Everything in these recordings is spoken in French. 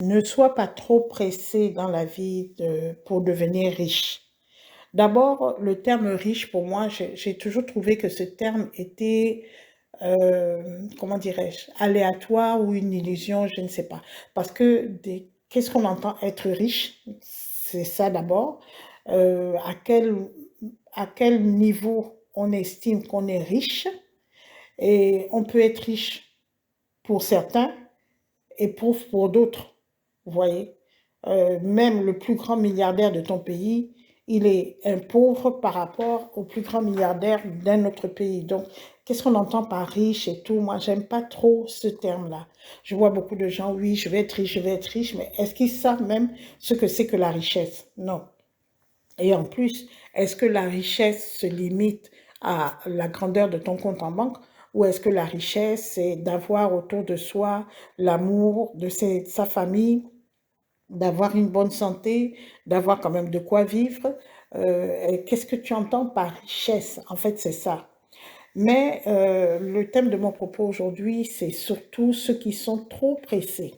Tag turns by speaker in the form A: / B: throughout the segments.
A: Ne sois pas trop pressé dans la vie pour devenir riche. D'abord, le terme riche, pour moi, j'ai toujours trouvé que ce terme était, comment dirais-je, aléatoire ou une illusion, je ne sais pas. Parce que qu'est-ce qu'on entend être riche? C'est ça d'abord. Euh, à quel, à quel niveau on estime qu'on est riche? Et on peut être riche pour certains et pauvre pour d'autres. Vous voyez, même le plus grand milliardaire de ton pays, il est un pauvre par rapport au plus grand milliardaire d'un autre pays. Donc, qu'est-ce qu'on entend par riche et tout? Moi, j'aime pas trop ce terme-là. Je vois beaucoup de gens, oui, je vais être riche, je vais être riche, mais est-ce qu'ils savent même ce que c'est que la richesse? Non. Et en plus, est-ce que la richesse se limite à la grandeur de ton compte en banque ou est-ce que la richesse, c'est d'avoir autour de soi l'amour de sa famille, d'avoir une bonne santé, d'avoir quand même de quoi vivre? Qu'est-ce que tu entends par richesse? En fait, c'est ça. Mais le thème de mon propos aujourd'hui, c'est surtout ceux qui sont trop pressés.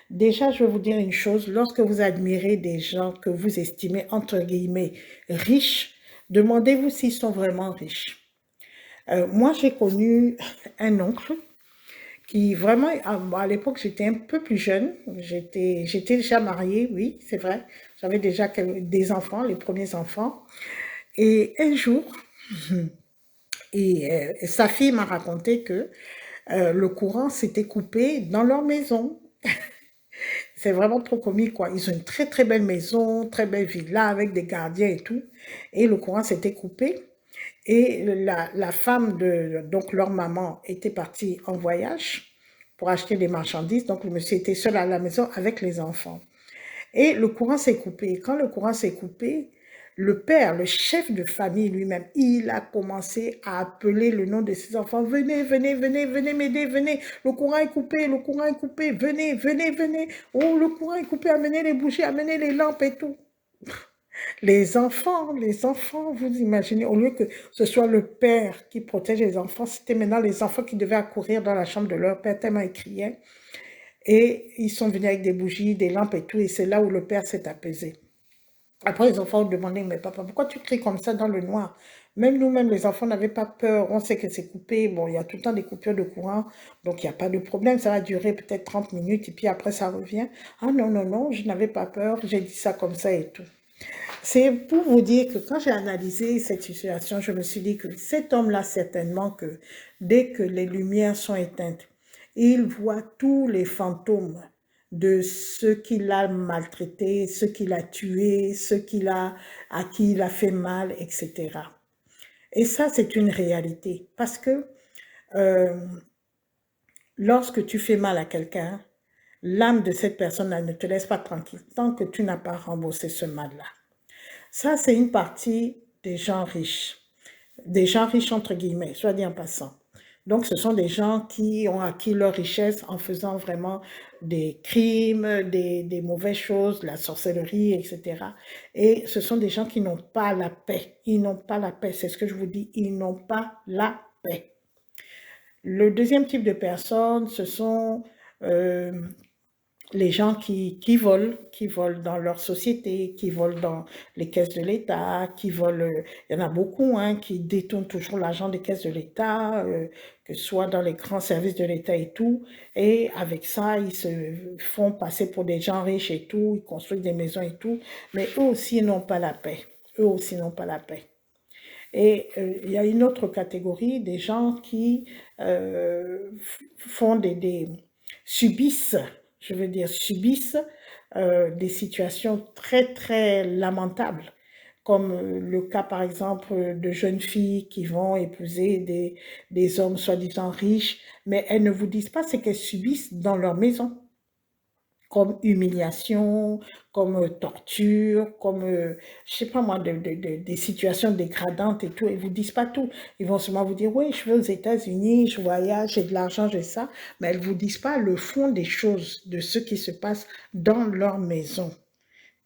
A: Déjà, je vais vous dire une chose, lorsque vous admirez des gens que vous estimez entre guillemets riches, demandez-vous s'ils sont vraiment riches. Moi, j'ai connu un oncle qui vraiment, à l'époque, j'étais un peu plus jeune, j'étais déjà mariée, oui, c'est vrai, j'avais déjà des enfants, les premiers enfants, et un jour, sa fille m'a raconté que le courant s'était coupé dans leur maison. C'est vraiment trop comique, quoi. Ils ont une très très belle maison, très belle villa avec des gardiens et tout. Et le courant s'était coupé. Et la femme donc leur maman était partie en voyage pour acheter des marchandises. Donc le monsieur était seul à la maison avec les enfants. Et le courant s'est coupé. Et quand le courant s'est coupé, le père, le chef de famille lui-même, il a commencé à appeler le nom de ses enfants. Venez, venez, venez, venez m'aider, venez. Le courant est coupé, le courant est coupé. Venez, venez, venez. Oh, le courant est coupé. Amenez les bougies, amenez les lampes et tout. Les enfants, vous imaginez, au lieu que ce soit le père qui protège les enfants, c'était maintenant les enfants qui devaient accourir dans la chambre de leur père tellement ils criaient. Et ils sont venus avec des bougies, des lampes et tout, et c'est là où le père s'est apaisé. Après, les enfants ont demandé, mais papa, pourquoi tu cries comme ça dans le noir? Même nous-mêmes, les enfants n'avaient pas peur. On sait que c'est coupé. Bon, il y a tout le temps des coupures de courant, donc il n'y a pas de problème. Ça va durer peut-être 30 minutes et puis après, ça revient. Ah non, non, non, je n'avais pas peur. J'ai dit ça comme ça et tout. C'est pour vous dire que quand j'ai analysé cette situation, je me suis dit que cet homme-là, certainement que dès que les lumières sont éteintes, il voit tous les fantômes de ceux qu'il a maltraités, ceux qu'il a tués, à qui il a fait mal, etc. Et ça, c'est une réalité parce que euh, lorsque tu fais mal à quelqu'un, l'âme de cette personne, elle ne te laisse pas tranquille tant que tu n'as pas remboursé ce mal-là. Ça, c'est une partie des gens riches entre guillemets, soit dit en passant. Donc, ce sont des gens qui ont acquis leur richesse en faisant vraiment des crimes, des mauvaises choses, la sorcellerie, etc. Et ce sont des gens qui n'ont pas la paix. Ils n'ont pas la paix, c'est ce que je vous dis, ils n'ont pas la paix. Le deuxième type de personnes, ce sont euh, les gens qui volent dans leur société, qui volent dans les caisses de l'État, qui volent, il y en a beaucoup hein, qui détournent toujours l'argent des caisses de l'État, que ce soit dans les grands services de l'État et tout, et avec ça, ils se font passer pour des gens riches et tout, ils construisent des maisons et tout, mais eux aussi n'ont pas la paix, eux aussi n'ont pas la paix. Et il y a une autre catégorie des gens qui font subissent, je veux dire, subissent des situations très, très lamentables, comme le cas, par exemple, de jeunes filles qui vont épouser des hommes soi-disant riches, mais elles ne vous disent pas ce qu'elles subissent dans leur maison comme humiliation, comme torture, comme, je sais pas moi, des situations dégradantes et tout. Ils vous disent pas tout. Ils vont seulement vous dire, oui, je vais aux États-Unis, je voyage, j'ai de l'argent, j'ai ça. Mais elles vous disent pas le fond des choses, de ce qui se passe dans leur maison,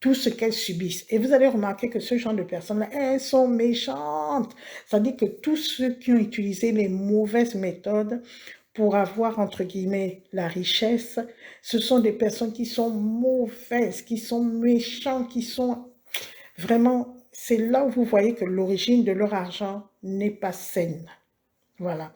A: tout ce qu'elles subissent. Et vous allez remarquer que ce genre de personnes-là, elles sont méchantes. Ça dit que tous ceux qui ont utilisé les mauvaises méthodes pour avoir, entre guillemets, la richesse, ce sont des personnes qui sont mauvaises, qui sont méchantes, qui sont vraiment... C'est là où vous voyez que l'origine de leur argent n'est pas saine. Voilà.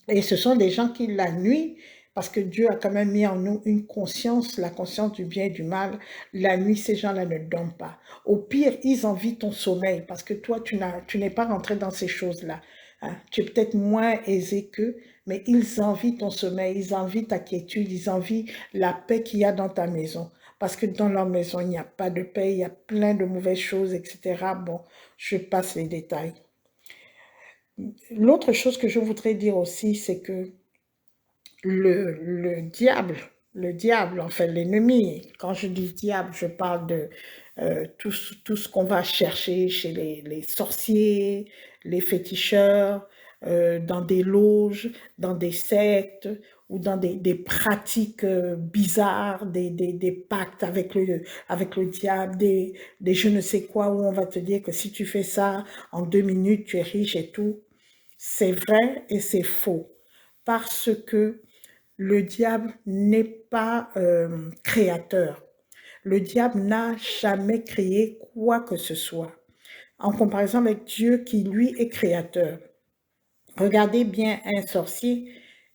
A: Et ce sont des gens qui, la nuit, parce que Dieu a quand même mis en nous une conscience, la conscience du bien et du mal, la nuit, ces gens-là ne dorment pas. Au pire, ils envient ton sommeil, parce que toi, tu n'es pas rentré dans ces choses-là. Hein. Tu es peut-être moins aisé qu'eux, mais ils envient ton sommeil, ils envient ta quiétude, ils envient la paix qu'il y a dans ta maison. Parce que dans leur maison, il n'y a pas de paix, il y a plein de mauvaises choses, etc. Bon, je passe les détails. L'autre chose que je voudrais dire aussi, c'est que le diable, en fait, l'ennemi, quand je dis diable, je parle de tout ce qu'on va chercher chez les sorciers, les féticheurs, dans des loges, dans des sectes ou dans des pratiques bizarres, des pactes avec le diable, des je ne sais quoi, où on va te dire que si tu fais ça, en 2 minutes, tu es riche et tout. C'est vrai et c'est faux. Parce que le diable n'est pas créateur. Le diable n'a jamais créé quoi que ce soit. En comparaison avec Dieu qui, lui, est créateur. Regardez bien un sorcier,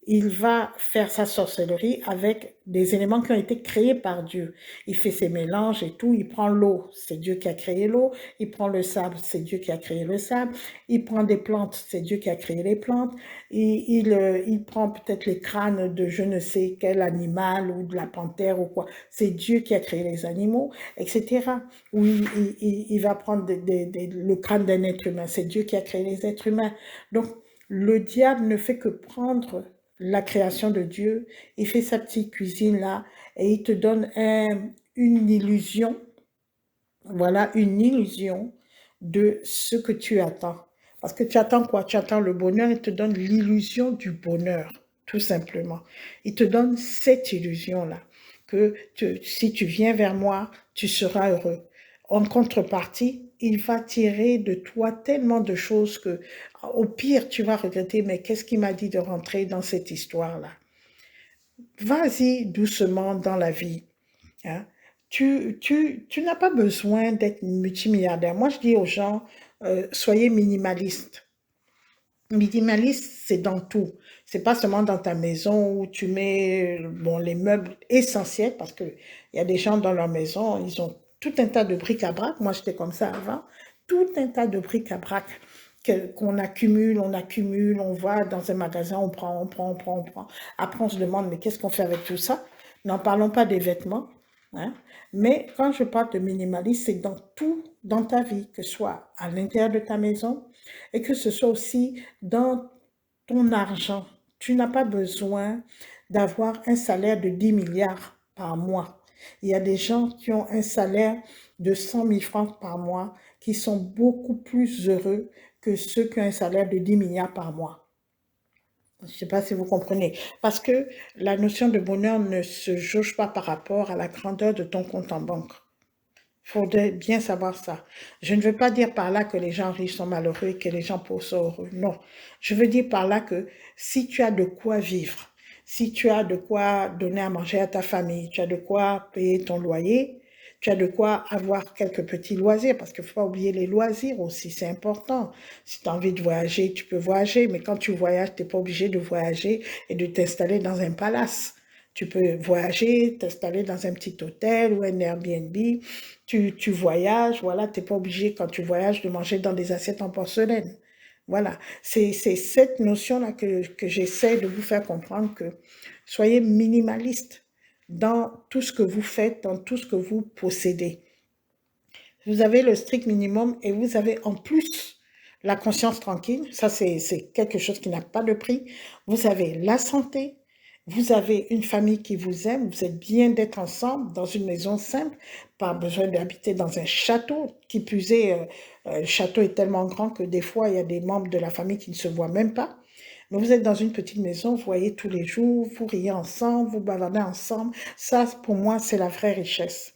A: il va faire sa sorcellerie avec des éléments qui ont été créés par Dieu. Il fait ses mélanges et tout, il prend l'eau, c'est Dieu qui a créé l'eau, il prend le sable, c'est Dieu qui a créé le sable, il prend des plantes, c'est Dieu qui a créé les plantes, il prend peut-être les crânes de je ne sais quel animal ou de la panthère ou quoi, c'est Dieu qui a créé les animaux, etc. Ou il va prendre le crâne d'un être humain, c'est Dieu qui a créé les êtres humains. Donc, le diable ne fait que prendre la création de Dieu, il fait sa petite cuisine là et il te donne une illusion, voilà, une illusion de ce que tu attends. Parce que tu attends quoi? Tu attends le bonheur, il te donne l'illusion du bonheur, tout simplement. Il te donne cette illusion-là, que si tu viens vers moi, tu seras heureux. En contrepartie, il va tirer de toi tellement de choses que, au pire, tu vas regretter, mais qu'est-ce qui m'a dit de rentrer dans cette histoire-là? Vas-y doucement dans la vie. Hein. Tu n'as pas besoin d'être multimilliardaire. Moi, je dis aux gens, soyez minimalistes. Minimaliste, c'est dans tout. C'est pas seulement dans ta maison où tu mets bon, les meubles essentiels, parce qu'il y a des gens dans leur maison, ils ont tout un tas de bric-à-brac. Moi, j'étais comme ça avant. Tout un tas de bric-à-brac qu'on accumule, on va dans un magasin, on prend, on prend, on prend, on prend. Après, on se demande, mais qu'est-ce qu'on fait avec tout ça? N'en parlons pas des vêtements. Hein. Mais quand je parle de minimalisme, c'est dans tout dans ta vie, que ce soit à l'intérieur de ta maison et que ce soit aussi dans ton argent. Tu n'as pas besoin d'avoir un salaire de 10 milliards par mois. Il y a des gens qui ont un salaire de 100 000 francs par mois qui sont beaucoup plus heureux que ceux qui ont un salaire de 10 milliards par mois. Je ne sais pas si vous comprenez. Parce que la notion de bonheur ne se jauge pas par rapport à la grandeur de ton compte en banque. Il faudrait bien savoir ça. Je ne veux pas dire par là que les gens riches sont malheureux et que les gens pauvres sont heureux. Non. Je veux dire par là que si tu as de quoi vivre, si tu as de quoi donner à manger à ta famille, tu as de quoi payer ton loyer, tu as de quoi avoir quelques petits loisirs, parce qu'il ne faut pas oublier les loisirs aussi, c'est important. Si tu as envie de voyager, tu peux voyager, mais quand tu voyages, tu n'es pas obligé de voyager et de t'installer dans un palace. Tu peux voyager, t'installer dans un petit hôtel ou un Airbnb. Tu voyages, voilà, tu n'es pas obligé quand tu voyages de manger dans des assiettes en porcelaine. Voilà, c'est cette notion-là que j'essaie de vous faire comprendre que soyez minimaliste dans tout ce que vous faites, dans tout ce que vous possédez. Vous avez le strict minimum et vous avez en plus la conscience tranquille. Ça, c'est quelque chose qui n'a pas de prix. Vous avez la santé, vous avez une famille qui vous aime, vous êtes bien d'être ensemble dans une maison simple, pas besoin d'habiter dans un château. Qui plus est, le château est tellement grand que des fois, il y a des membres de la famille qui ne se voient même pas. Mais vous êtes dans une petite maison, vous voyez tous les jours, vous riez ensemble, vous bavardez ensemble. Ça, pour moi, c'est la vraie richesse.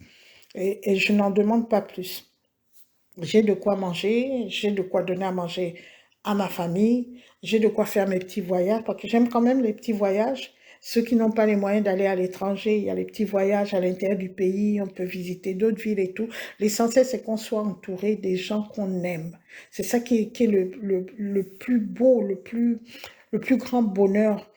A: Et je n'en demande pas plus. J'ai de quoi manger, j'ai de quoi donner à manger à ma famille, j'ai de quoi faire mes petits voyages, parce que j'aime quand même les petits voyages. Ceux qui n'ont pas les moyens d'aller à l'étranger, il y a les petits voyages à l'intérieur du pays, on peut visiter d'autres villes et tout. L'essentiel, c'est qu'on soit entouré des gens qu'on aime. C'est ça qui est le plus beau, le plus grand bonheur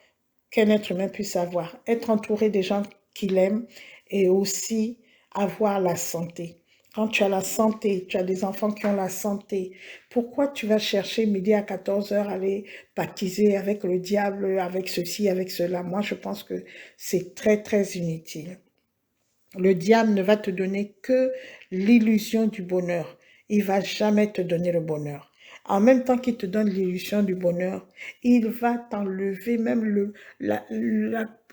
A: qu'un être humain puisse avoir. Être entouré des gens qu'il aime et aussi avoir la santé. Quand tu as la santé, tu as des enfants qui ont la santé, pourquoi tu vas chercher midi à 14 heures aller baptiser avec le diable, avec ceci, avec cela? Moi, je pense que c'est très, très inutile. Le diable ne va te donner que l'illusion du bonheur. Il va jamais te donner le bonheur. En même temps qu'il te donne l'illusion du bonheur, il va t'enlever même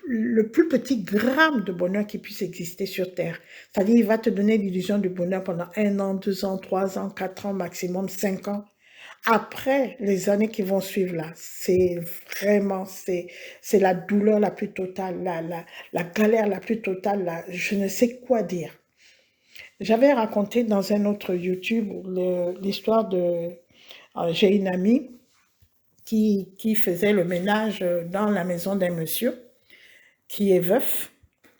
A: le plus petit gramme de bonheur qui puisse exister sur Terre. C'est-à-dire, il va te donner l'illusion du bonheur pendant 1 an, 2 ans, 3 ans, 4 ans, maximum 5 ans. Après, les années qui vont suivre là, c'est vraiment, c'est la douleur la plus totale, la galère la plus totale, là, je ne sais quoi dire. J'avais raconté dans un autre YouTube l'histoire de, j'ai une amie qui faisait le ménage dans la maison d'un monsieur qui est veuf,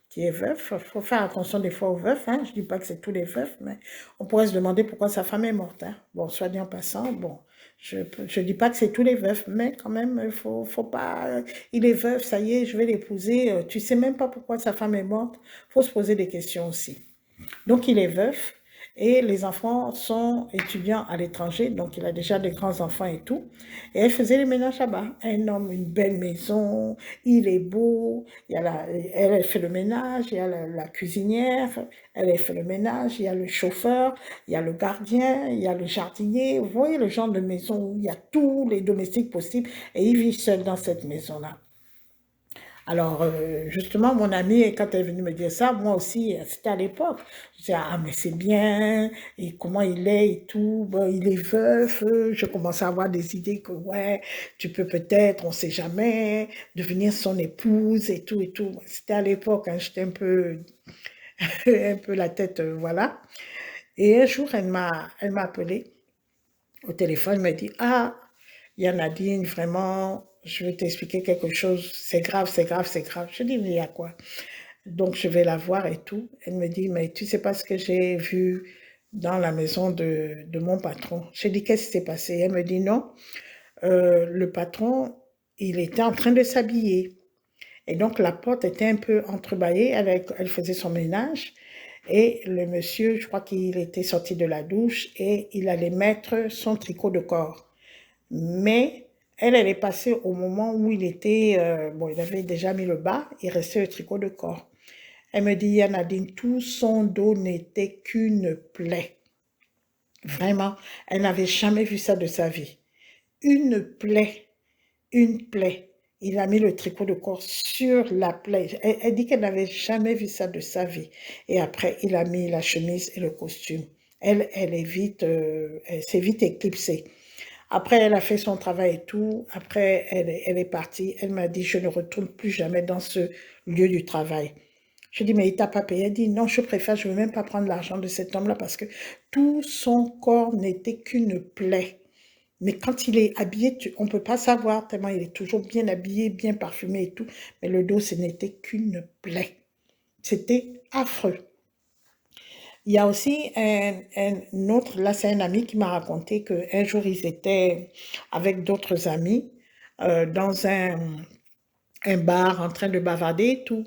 A: qui est veuf. Il faut faire attention des fois aux veufs, hein. Je ne dis pas que c'est tous les veufs, mais on pourrait se demander pourquoi sa femme est morte, hein. Bon, soit dit en passant, bon, je ne dis pas que c'est tous les veufs, mais quand même, faut pas... Il est veuf, ça y est, je vais l'épouser. Tu ne sais même pas pourquoi sa femme est morte. Il faut se poser des questions aussi. Donc, il est veuf et les enfants sont étudiants à l'étranger, donc il a déjà des grands-enfants et tout. Et elle faisait les ménages là-bas. Un homme, une belle maison, il est beau, elle fait le ménage, il y a la cuisinière, elle fait le ménage, il y a le chauffeur, il y a le gardien, il y a le jardinier. Vous voyez le genre de maison où il y a tous les domestiques possibles et il vit seul dans cette maison-là. Alors, justement, mon amie, quand elle est venue me dire ça, moi aussi, c'était à l'époque. Je disais, ah, mais c'est bien, et comment il est et tout. Bon, il est veuf. Je commençais à avoir des idées que, ouais, tu peux peut-être, on sait jamais, devenir son épouse et tout et tout. C'était à l'époque, hein, j'étais un peu, un peu la tête, voilà. Et un jour, elle m'a appelé au téléphone, elle m'a dit, ah, il y a Nadine, vraiment, je vais t'expliquer quelque chose, c'est grave, c'est grave, c'est grave. Je dis, mais il y a quoi? Donc, je vais la voir et tout. Elle me dit, mais tu sais pas ce que j'ai vu dans la maison de mon patron. Je dis, qu'est-ce qui s'est passé? Elle me dit, non, le patron, il était en train de s'habiller. Et donc, la porte était un peu entrebâillée, elle faisait son ménage. Et le monsieur, je crois qu'il était sorti de la douche et il allait mettre son tricot de corps. Mais elle est passée au moment où il était, bon, il avait déjà mis le bas, il restait le tricot de corps. Elle me dit, Nadine, tout son dos n'était qu'une plaie. Vraiment, elle n'avait jamais vu ça de sa vie. Une plaie, une plaie. Il a mis le tricot de corps sur la plaie. Elle dit qu'elle n'avait jamais vu ça de sa vie. Et après, il a mis la chemise et le costume. Elle est vite, elle s'est vite éclipsée. Après, elle a fait son travail et tout. Après, elle est partie. Elle m'a dit, je ne retourne plus jamais dans ce lieu du travail. Je dis, mais il t'a pas payé? Elle dit, non, je préfère, je ne veux même pas prendre l'argent de cet homme-là parce que tout son corps n'était qu'une plaie. Mais quand il est habillé, on ne peut pas savoir tellement il est toujours bien habillé, bien parfumé et tout. Mais le dos, ce n'était qu'une plaie. C'était affreux. Il y a aussi un autre, là c'est un ami qui m'a raconté qu'un jour ils étaient avec d'autres amis dans un bar en train de bavarder et tout.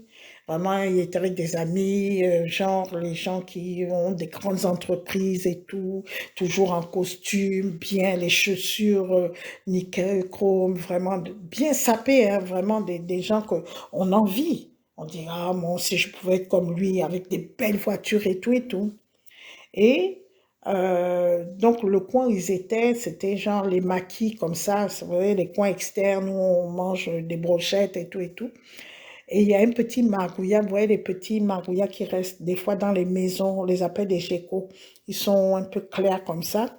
A: Vraiment, il était avec des amis, genre les gens qui ont des grandes entreprises et tout, toujours en costume, bien, les chaussures nickel, chrome, vraiment bien sapés, hein, vraiment des gens qu'on envie. On dit, ah, moi si je pouvais être comme lui, avec des belles voitures et tout et tout. Et donc, le coin où ils étaient, c'était genre les maquis comme ça, vous voyez, les coins externes où on mange des brochettes et tout et tout. Et il y a un petit margouillat, vous voyez, les petits margouillats qui restent des fois dans les maisons, on les appelle des geckos. Ils sont un peu clairs comme ça.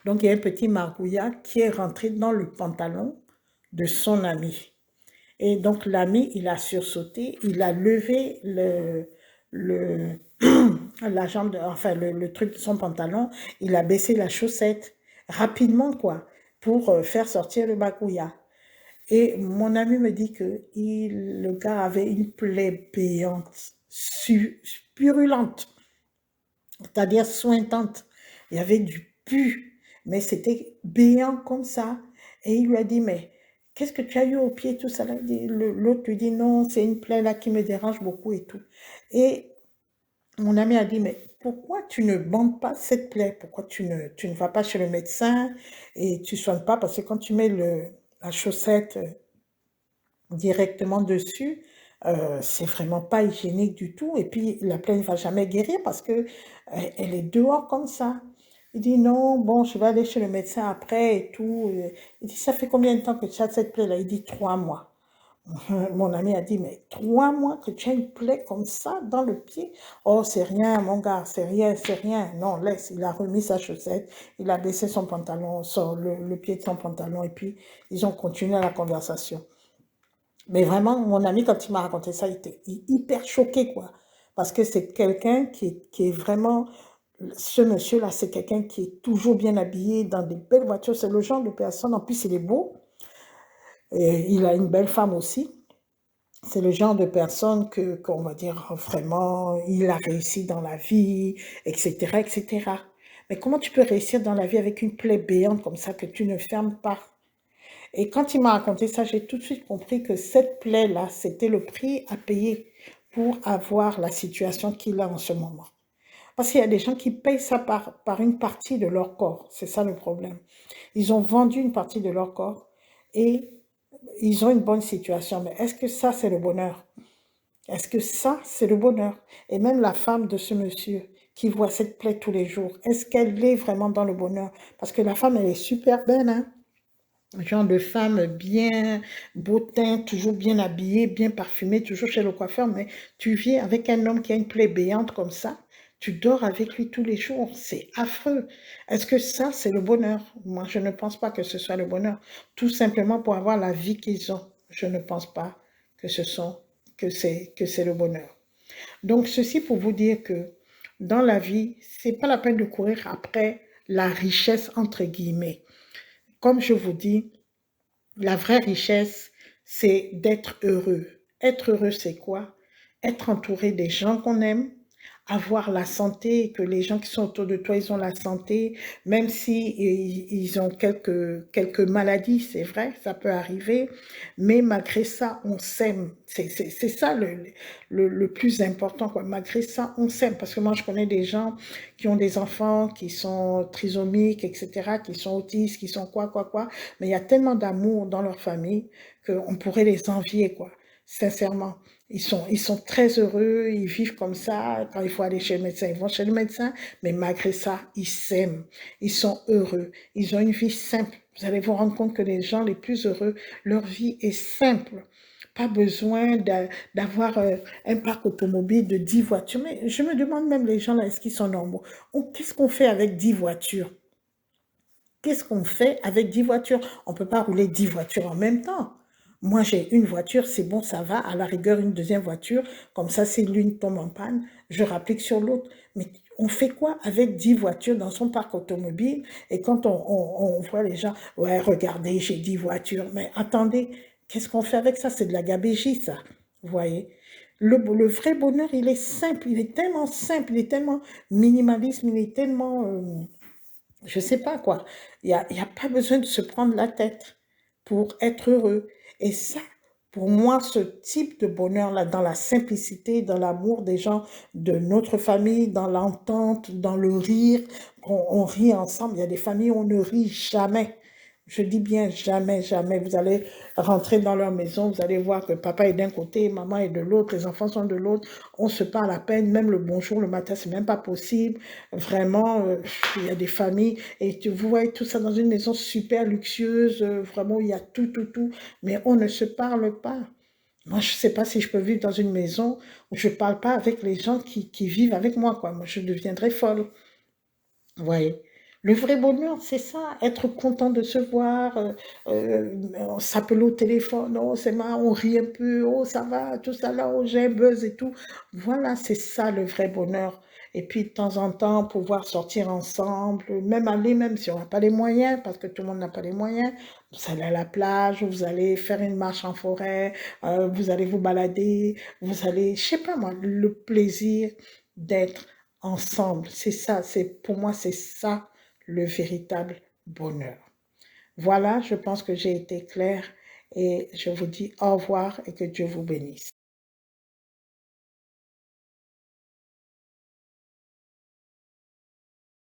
A: Donc, il y a un petit margouillat qui est rentré dans le pantalon de son ami. Et donc, l'ami, il a sursauté, il a levé le, la jambe, enfin, le truc de son pantalon, il a baissé la chaussette rapidement, quoi, pour faire sortir le bagouilla. Et mon ami me dit que le gars avait une plaie béante, purulente, c'est-à-dire sointante. Il y avait du pu, mais c'était béant comme ça. Et il lui a dit, mais qu'est-ce que tu as eu au pied, tout ça là? L'autre lui dit, non, c'est une plaie là qui me dérange beaucoup et tout. Et mon ami a dit, mais pourquoi tu ne bandes pas cette plaie? Pourquoi tu ne vas pas chez le médecin et tu ne soignes pas? Parce que quand tu mets la chaussette directement dessus, c'est vraiment pas hygiénique du tout. Et puis, la plaie ne va jamais guérir parce que elle est dehors comme ça. Il dit, non, bon, je vais aller chez le médecin après et tout. Il dit, ça fait combien de temps que tu as cette plaie-là? Il dit, 3 mois. Mon ami a dit, mais 3 mois que tu as une plaie comme ça dans le pied? Oh, c'est rien, mon gars, c'est rien, c'est rien. Non, laisse, il a remis sa chaussette, il a baissé son pantalon, le pied de son pantalon, et puis ils ont continué la conversation. Mais vraiment, mon ami, quand il m'a raconté ça, il était hyper choqué, quoi. Parce que c'est quelqu'un qui est vraiment, ce monsieur-là, c'est quelqu'un qui est toujours bien habillé, dans des belles voitures. C'est le genre de personne, en plus, il est beau, et il a une belle femme aussi. C'est le genre de personne qu'on va dire vraiment, il a réussi dans la vie, etc., etc. Mais comment tu peux réussir dans la vie avec une plaie béante comme ça que tu ne fermes pas? Et quand il m'a raconté ça, j'ai tout de suite compris que cette plaie-là, c'était le prix à payer pour avoir la situation qu'il a en ce moment. Parce qu'il y a des gens qui payent ça par une partie de leur corps. C'est ça le problème. Ils ont vendu une partie de leur corps et ils ont une bonne situation. Mais est-ce que ça, c'est le bonheur? Est-ce que ça, c'est le bonheur? Et même la femme de ce monsieur qui voit cette plaie tous les jours, est-ce qu'elle est vraiment dans le bonheur? Parce que la femme, elle est super belle, hein? Genre de femme bien beau teint, toujours bien habillée, bien parfumée, toujours chez le coiffeur, mais tu vis avec un homme qui a une plaie béante comme ça, tu dors avec lui tous les jours, c'est affreux. Est-ce que ça, c'est le bonheur? Moi, je ne pense pas que ce soit le bonheur. Tout simplement pour avoir la vie qu'ils ont, je ne pense pas que que c'est le bonheur. Donc, ceci pour vous dire que dans la vie, c'est pas la peine de courir après la richesse, entre guillemets. Comme je vous dis, la vraie richesse, c'est d'être heureux. Être heureux, c'est quoi? Être entouré des gens qu'on aime, avoir la santé, que les gens qui sont autour de toi, ils ont la santé, même si ils ont quelques maladies, c'est vrai, ça peut arriver, mais malgré ça, on s'aime. C'est ça le plus important, quoi. Malgré ça, on s'aime. Parce que moi, je connais des gens qui ont des enfants, qui sont trisomiques, etc., qui sont autistes, qui sont quoi, mais il y a tellement d'amour dans leur famille qu'on pourrait les envier, quoi, sincèrement. Ils sont très heureux, ils vivent comme ça. Quand il faut aller chez le médecin, ils vont chez le médecin, mais malgré ça, ils s'aiment, ils sont heureux, ils ont une vie simple. Vous allez vous rendre compte que les gens les plus heureux, leur vie est simple. Pas besoin d'avoir un parc automobile de 10 voitures. Mais je me demande même, les gens là, est-ce qu'ils sont normaux? Qu'est-ce qu'on fait avec 10 voitures? Qu'est-ce qu'on fait avec 10 voitures? On ne peut pas rouler 10 voitures en même temps. Moi, j'ai une voiture, c'est bon, ça va. À la rigueur, une deuxième voiture. Comme ça, si l'une tombe en panne, je rapplique sur l'autre. Mais on fait quoi avec 10 voitures dans son parc automobile? Et quand on voit les gens, ouais, regardez, j'ai 10 voitures. Mais attendez, qu'est-ce qu'on fait avec ça? C'est de la gabégie, ça. Vous voyez? Le vrai bonheur, il est simple. Il est tellement simple, il est tellement minimaliste, il est tellement... je sais pas quoi. Il y a pas besoin de se prendre la tête pour être heureux. Et ça, pour moi, ce type de bonheur-là, dans la simplicité, dans l'amour des gens, de notre famille, dans l'entente, dans le rire, on rit ensemble. Il y a des familles où on ne rit jamais. Je dis bien jamais, jamais. Vous allez rentrer dans leur maison, vous allez voir que papa est d'un côté, maman est de l'autre, les enfants sont de l'autre. On se parle à peine, même le bonjour le matin, c'est même pas possible. Vraiment, il y a des familles et vous voyez tout ça dans une maison super luxueuse, vraiment, il y a tout, tout, tout, mais on ne se parle pas. Moi, je ne sais pas si je peux vivre dans une maison où je ne parle pas avec les gens qui vivent avec moi, quoi. Moi, je deviendrais folle. Vous voyez. Le vrai bonheur, c'est ça, être content de se voir, on s'appelle au téléphone, oh c'est marrant, on rit un peu, oh ça va, tout ça là, oh j'ai un buzz et tout. Voilà, c'est ça le vrai bonheur. Et puis de temps en temps, pouvoir sortir ensemble, même aller, même si on n'a pas les moyens, parce que tout le monde n'a pas les moyens, vous allez à la plage, vous allez faire une marche en forêt, vous allez vous balader, vous allez, je sais pas moi, le plaisir d'être ensemble. C'est ça, c'est pour moi, c'est ça le véritable bonheur. Voilà, je pense que j'ai été claire et je vous dis au revoir et que Dieu vous bénisse.